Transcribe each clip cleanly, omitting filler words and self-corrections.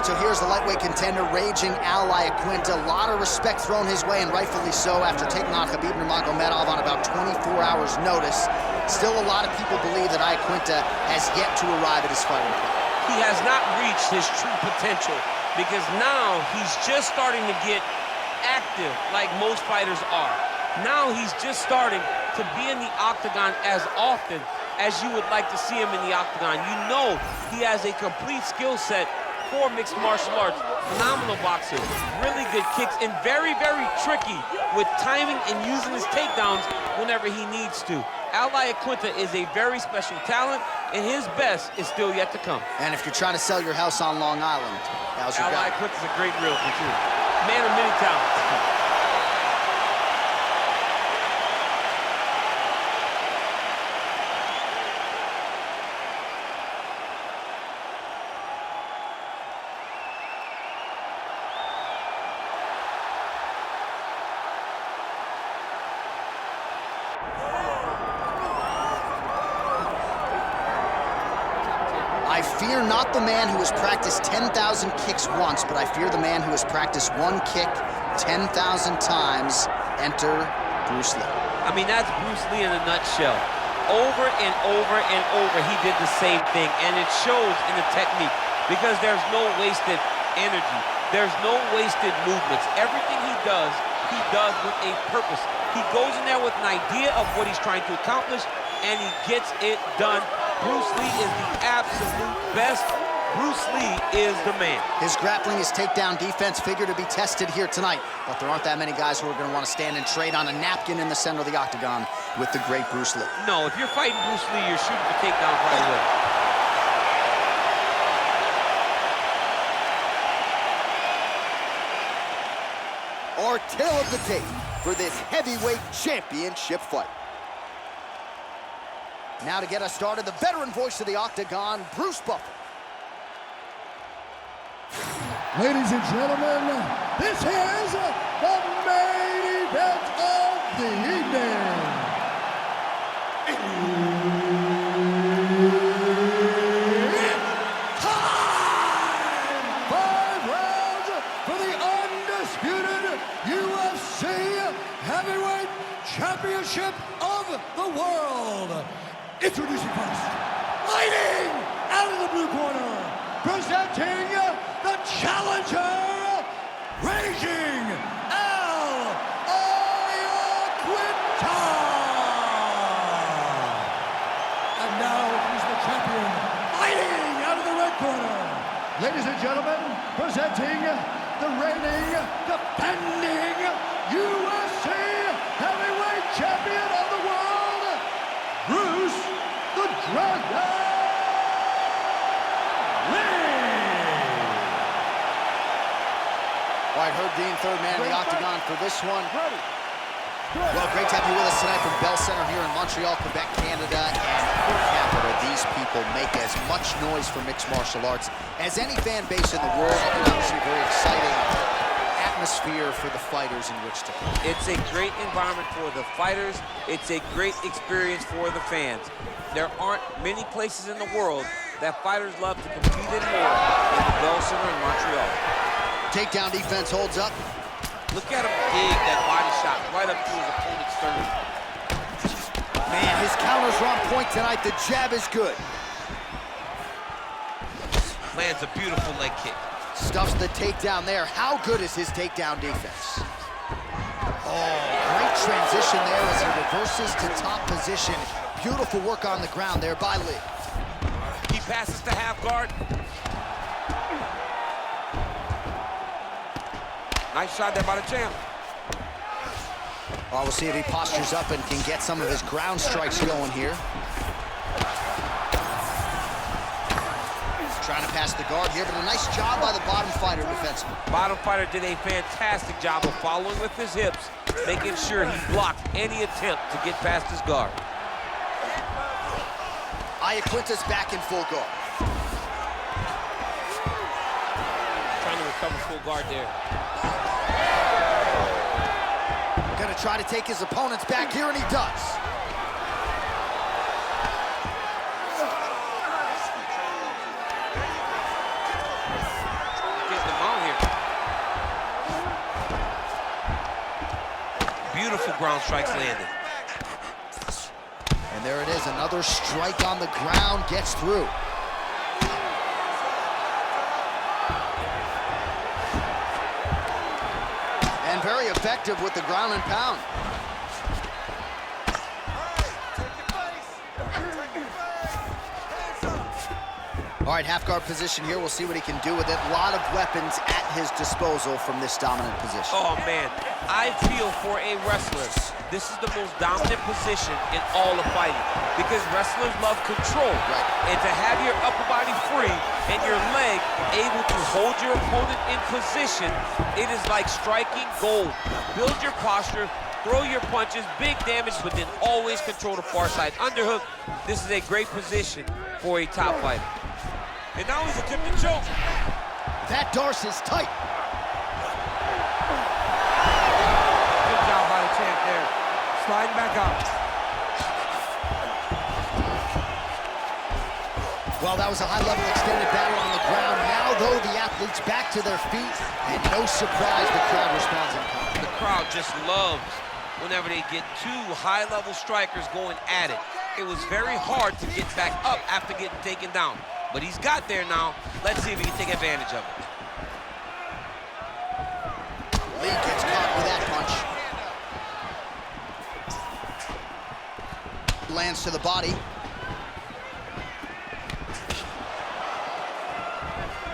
so here's the lightweight contender, raging Iaquinta. A lot of respect thrown his way, and rightfully so, after taking on Khabib Nurmagomedov on about 24 hours' notice. Still, a lot of people believe that Iaquinta has yet to arrive at his fighting point. He has not reached his true potential, because now he's just starting to get active like most fighters are. Now he's just starting to be in the octagon as often as you would like to see him in the octagon. You know he has a complete skill set for mixed martial arts. Phenomenal boxer, really good kicks, and very, very tricky with timing and using his takedowns whenever he needs to. Iaquinta is a very special talent, and his best is still yet to come. And if you're trying to sell your house on Long Island, how's your guy? Iaquinta's a great realtor, too. Man of many talents. I fear not the man who has practiced 10,000 kicks once, but I fear the man who has practiced one kick 10,000 times. Enter Bruce Lee. I mean, that's Bruce Lee in a nutshell. Over and over and over, he did the same thing, and it shows in the technique, because there's no wasted energy. There's no wasted movements. Everything he does with a purpose. He goes in there with an idea of what he's trying to accomplish, and he gets it done. Bruce Lee is the absolute best. Bruce Lee is the man. His grappling, his takedown defense figure to be tested here tonight, but there aren't that many guys who are going to want to stand and trade on a napkin in the center of the octagon with the great Bruce Lee. No, if you're fighting Bruce Lee, you're shooting for takedowns right away. Our tale of the tape for this heavyweight championship fight. Now to get us started, the veteran voice of the octagon, Bruce Buffer. Ladies and gentlemen, this is the main event of the evening. It's time! 5 rounds for the undisputed UFC Heavyweight Championship of the world. Introducing first, fighting out of the blue corner, presenting the challenger, raging Iaquinta. And now he's the champion, fighting out of the red corner. Ladies and gentlemen, presenting the reigning, defending UFC Heavyweight Champion of the world, Bruce the Dragon Lee. All right, Herb Dean, third man in the octagon for this one. Well, great to have you with us tonight from Bell Center here in Montreal, Quebec, Canada. And per capita, these people make as much noise for mixed martial arts as any fan base in the world. And obviously, very exciting atmosphere for the fighters in which to play. It's a great environment for the fighters. It's a great experience for the fans. There aren't many places in the world that fighters love to compete in more than the Bell Center in Montreal. Takedown defense holds up. Look at him dig that body shot right up to his opponent's sternum. Man, his counters are on point tonight. The jab is good. Lands a beautiful leg kick. Stuffs the takedown there. How good is his takedown defense? Oh, great transition there as he reverses to top position. Beautiful work on the ground there by Lee. He passes to half guard. Nice shot there by the champ. Oh, we'll see if he postures up and can get some of his ground strikes going here. Trying to pass the guard here, but a nice job by the bottom fighter defensively. Bottom fighter did a fantastic job of following with his hips, making sure he blocked any attempt to get past his guard. Iaquinta's back in full guard. Trying to recover full guard there. Gonna try to take his opponents back here, and he does. Beautiful ground strikes landed. And there it is, another strike on the ground, gets through. And very effective with the ground and pound. All right, half guard position here. We'll see what he can do with it. A lot of weapons at his disposal from this dominant position. Oh, man. I feel for a wrestler, this is the most dominant position in all of fighting because wrestlers love control. Right. And to have your upper body free and your leg able to hold your opponent in position, it is like striking gold. Build your posture, throw your punches, big damage, but then always control the far side underhook. This is a great position for a top fighter. And now he's attempting to choke. That Darce is tight. Good job by the champ there. Sliding back up. Well, that was a high-level extended battle on the ground. Now, though, the athletes back to their feet, and no surprise, the crowd responds in kind. The crowd just loves whenever they get two high-level strikers going at it. It was very hard to get back up after getting taken down. But he's got there now. Let's see if he can take advantage of it. Lee gets caught with that punch. Lands to the body.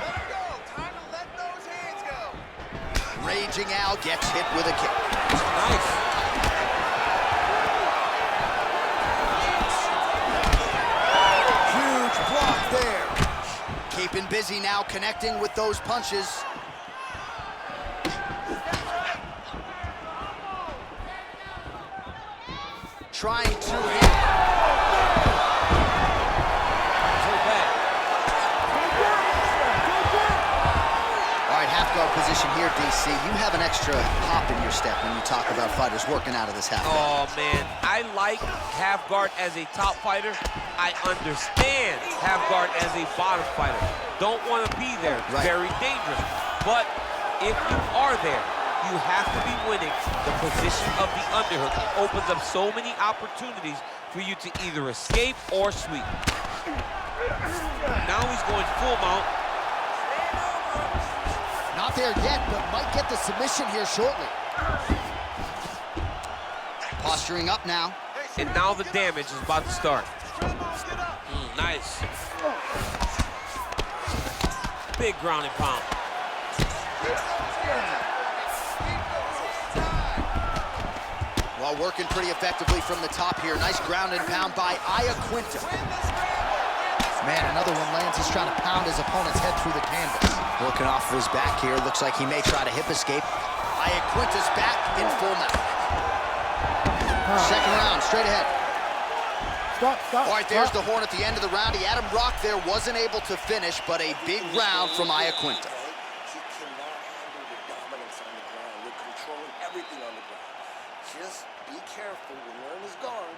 Let him go. Time to let those hands go. Raging out, gets hit with a kick. Nice. Huge block there. Keeping busy now, connecting with those punches. Trying to hit. All right, half guard position here, DC. You have an extra hop in your step when you talk about fighters working out of this half guard. Oh, man. I like half guard as a top fighter. I understand half guard as a bottom fighter. Don't want to be there. It's Right. very dangerous. But if you are there, you have to be winning the position of the underhook. It opens up so many opportunities for you to either escape or sweep. Now he's going full mount. Not there yet, but might get the submission here shortly. Posturing up now. And now the damage is about to start. Nice. Big ground and pound. Well, working pretty effectively from the top here. Nice ground and pound by Iaquinta. Man, another one lands. He's trying to pound his opponent's head through the canvas. Working off of his back here. Looks like he may try to hip escape. Iaquinta's back in full mount. Second round, straight ahead. Stop. All right, there's the horn at the end of the round. He had him rocked there, wasn't able to finish, but a big round from Iaquinta. He cannot handle the dominance on the ground. You're controlling everything on the ground. Just be careful. Learn his guard.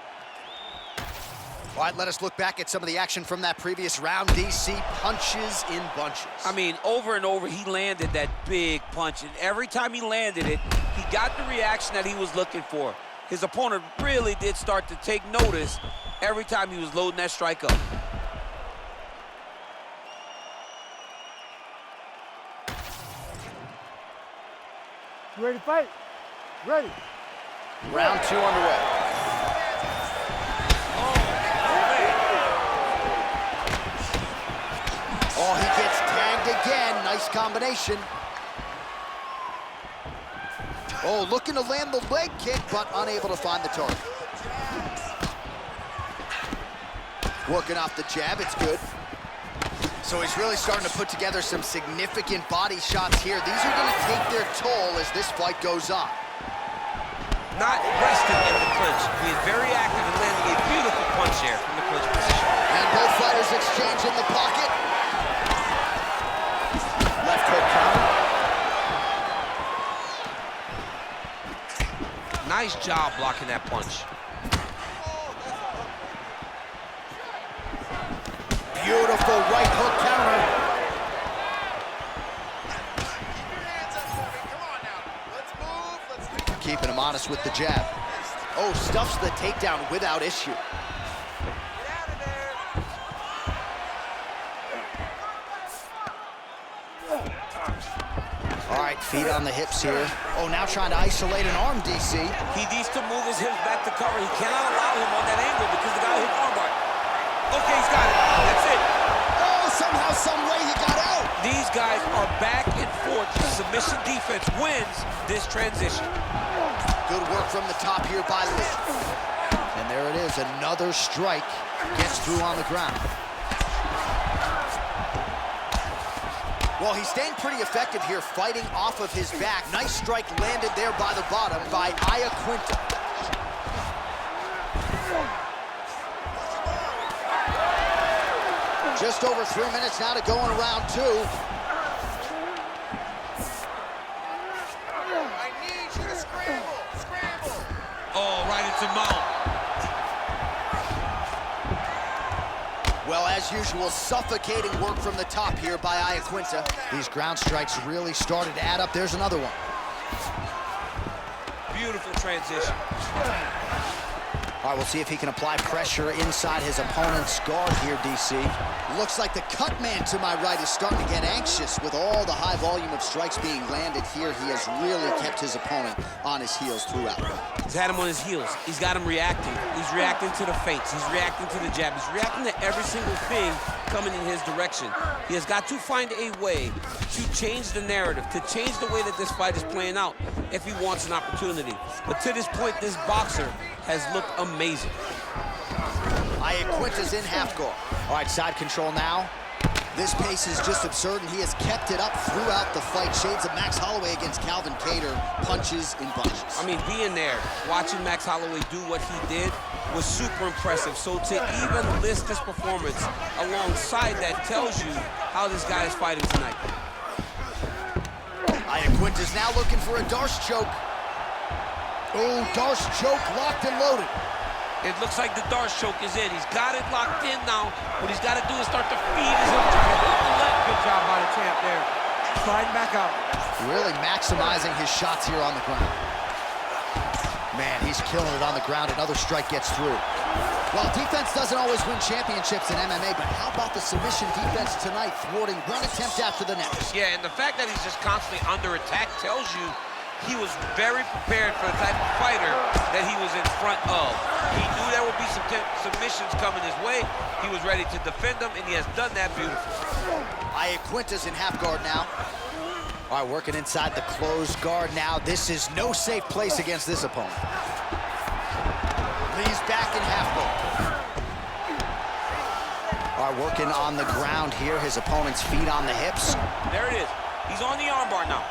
All right, let us look back at some of the action from that previous round. DC punches in bunches. I mean, over and over, he landed that big punch, and every time he landed it, he got the reaction that he was looking for. His opponent really did start to take notice every time he was loading that strike up. You ready to fight? Ready. Round two underway. Oh, he gets tagged again. Nice combination. Oh, looking to land the leg kick, but unable to find the target. Working off the jab, it's good. So he's really starting to put together some significant body shots here. These are going to take their toll as this fight goes on. Not resting in the clinch. Being very active and landing a beautiful punch there from the clinch position. And both fighters exchange in the pocket. Left hook counter. Nice job blocking that punch. Beautiful right hook counter. Hands up for me. Come on now. Let's move. Let's Keeping him honest with the jab. Oh, stuffs the takedown without issue. All right, feet on the hips here. Oh, now trying to isolate an arm, DC. He needs to move his hips back to cover. He cannot allow him on that angle because the guy hit armbar. Okay, he's got it. That's it. Oh, somehow, some way he got out. These guys are back and forth. Submission defense wins this transition. Good work from the top here by Lee. And there it is, another strike gets through on the ground. Well, he's staying pretty effective here, fighting off of his back. Nice strike landed there by the bottom by Iaquinta. Just over 3 minutes now to go in round 2. I need you to scramble. Scramble. Oh, right into mount. Well, as usual, suffocating work from the top here by Iaquinta. These ground strikes really started to add up. There's another one. Beautiful transition. All right, we'll see if he can apply pressure inside his opponent's guard here, DC. Looks like the cut man to my right is starting to get anxious with all the high volume of strikes being landed here. He has really kept his opponent on his heels throughout. He's had him on his heels. He's got him reacting. He's reacting to the feints. He's reacting to the jab. He's reacting to every single thing coming in his direction. He has got to find a way to change the narrative, to change the way that this fight is playing out if he wants an opportunity. But to this point, this boxer has looked amazing. Iaquinta's in half guard. All right, side control now. This pace is just absurd, and he has kept it up throughout the fight. Shades of Max Holloway against Calvin Kattar, punches in bunches. I mean, being there, watching Max Holloway do what he did was super impressive. So to even list this performance alongside that tells you how this guy is fighting tonight. Iaquinta's now looking for a Darce choke. Oh, Darce choke locked and loaded. It looks like the Darce choke is in. He's got it locked in now. What he's got to do is start to feed his hip, try to hit the leg. Good job by the champ there. Sliding back up. Really maximizing his shots here on the ground. Man, he's killing it on the ground. Another strike gets through. Well, defense doesn't always win championships in MMA, but how about the submission defense tonight, thwarting one attempt after the next? Yeah, and the fact that he's just constantly under attack tells you he was very prepared for the type of fighter that he was in front of. He knew there would be some submissions coming his way. He was ready to defend them, and he has done that beautifully. Iaquinta's in half guard now. All right, working inside the closed guard now. This is no safe place against this opponent. Lee's back in half guard. All right, working on the ground here. His opponent's feet on the hips. There it is. He's on the armbar now.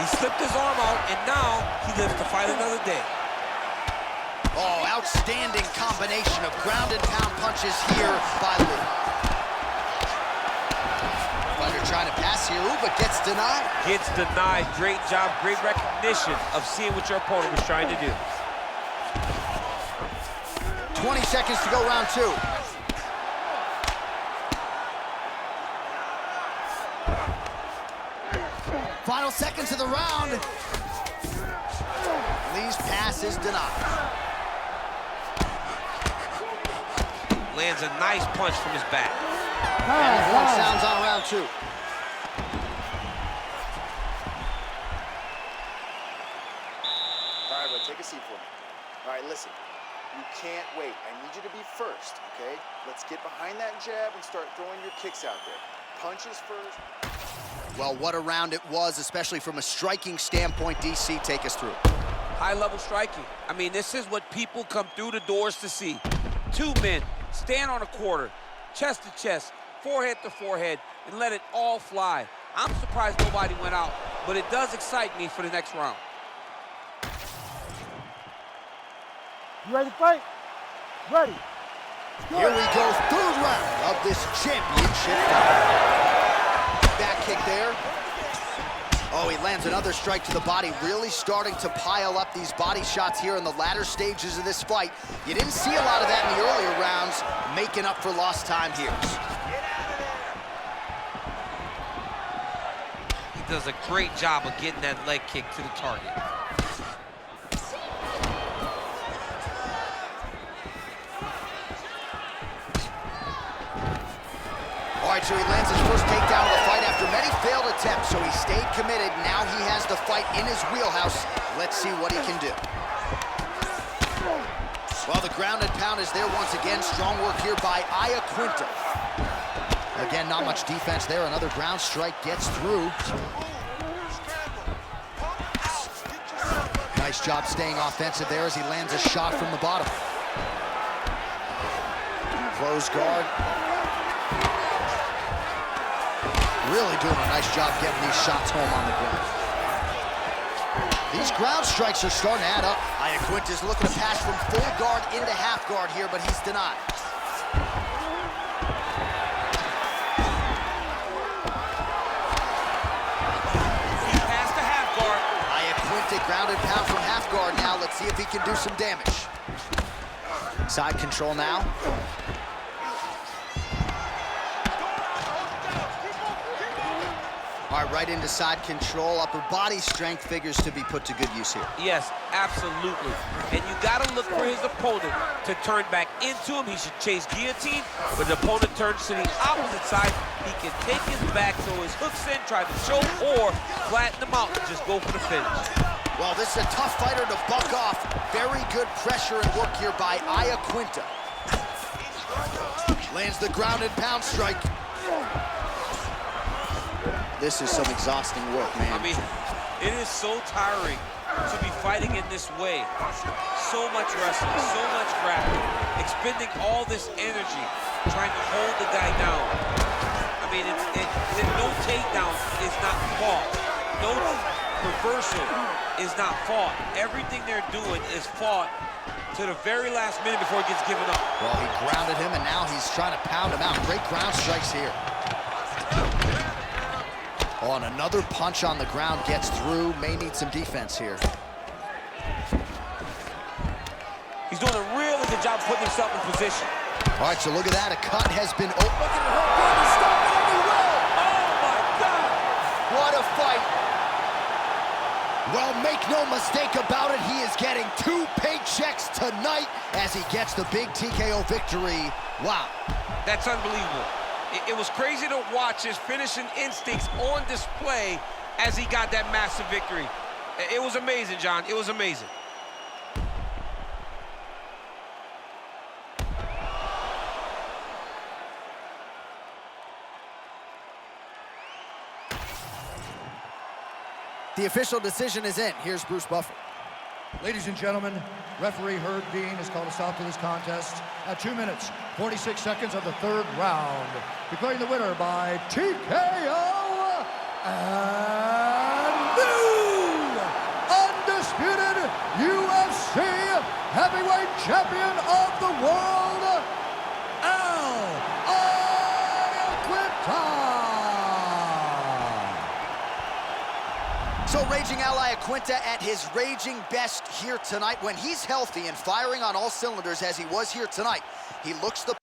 He slipped his arm out, and now he lives to fight another day. Oh, outstanding combination of ground and pound punches here by Lee. Fighter trying to pass here, ooh, but gets denied. Gets denied. Great job, great recognition of seeing what your opponent was trying to do. 20 seconds to go, round 2. Final seconds of the round. Lee's pass is denied. Lands a nice punch from his back. And the horn sounds on round 2. All right, bro, take a seat for me. All right, listen. You can't wait. I need you to be first, okay? Let's get behind that jab and start throwing your kicks out there. Punches first. Well, what a round it was, especially from a striking standpoint. DC, take us through. High-level striking. I mean, this is what people come through the doors to see. Two men stand on a quarter, chest to chest, forehead to forehead, and let it all fly. I'm surprised nobody went out, but it does excite me for the next round. You ready to fight? Ready. Here we go, third round of this championship fight. Back kick there. Oh, he lands another strike to the body, really starting to pile up these body shots here in the latter stages of this fight. You didn't see a lot of that in the earlier rounds, making up for lost time here. does a great job of getting that leg kick to the target. All right, so he lands his first takedown of the fight after many failed attempts, so he stayed committed. Now he has the fight in his wheelhouse. Let's see what he can do. Well, the ground and pound is there once again. Strong work here by Iaquinta. Again, not much defense there. Another ground strike gets through. Nice job staying offensive there as he lands a shot from the bottom. Close guard. Really doing a nice job getting these shots home on the ground. These ground strikes are starting to add up. Iaquinta's looking to pass from full guard into half guard here, but he's denied. He passed the half guard. Iaquinta ground and pound from half guard now. Let's see if he can do some damage. Side control now. All right, right into side control. Upper body strength figures to be put to good use here. Yes, absolutely. And you got to look for his opponent to turn back into him. He should chase guillotine. When the opponent turns to the opposite side, he can take his back, throw his hooks in, try to choke, or flatten him out and just go for the finish. Well, this is a tough fighter to buck off. Very good pressure and work here by Iaquinta. Lands the ground and pound strike. This is some exhausting work, man. I mean, it is so tiring to be fighting in this way. So much wrestling, so much grappling, expending all this energy, trying to hold the guy down. I mean, no takedown is not fought. No reversal is not fought. Everything they're doing is fought to the very last minute before it gets given up. Well, he grounded him, and now he's trying to pound him out. Great ground strikes here. Oh, and another punch on the ground gets through. May need some defense here. He's doing a really good job putting himself in position. All right, so look at that. A cut has been opened. Look at her going to stop it, and he will! Oh, my God! What a fight. Well, make no mistake about it. He is getting 2 paychecks tonight as he gets the big TKO victory. Wow. That's unbelievable. It was crazy to watch his finishing instincts on display as he got that massive victory. It was amazing, John. It was amazing. The official decision is in. Here's Bruce Buffer. Ladies and gentlemen, referee Herb Dean has called a stop to this contest at 2 minutes, 46 seconds of the 3rd round, declaring the winner by TKO and new undisputed UFC heavyweight champion of the world, Iaquinta. So Raging Al Iaquinta at his raging best here tonight when he's healthy and firing on all cylinders as he was here tonight. He looks the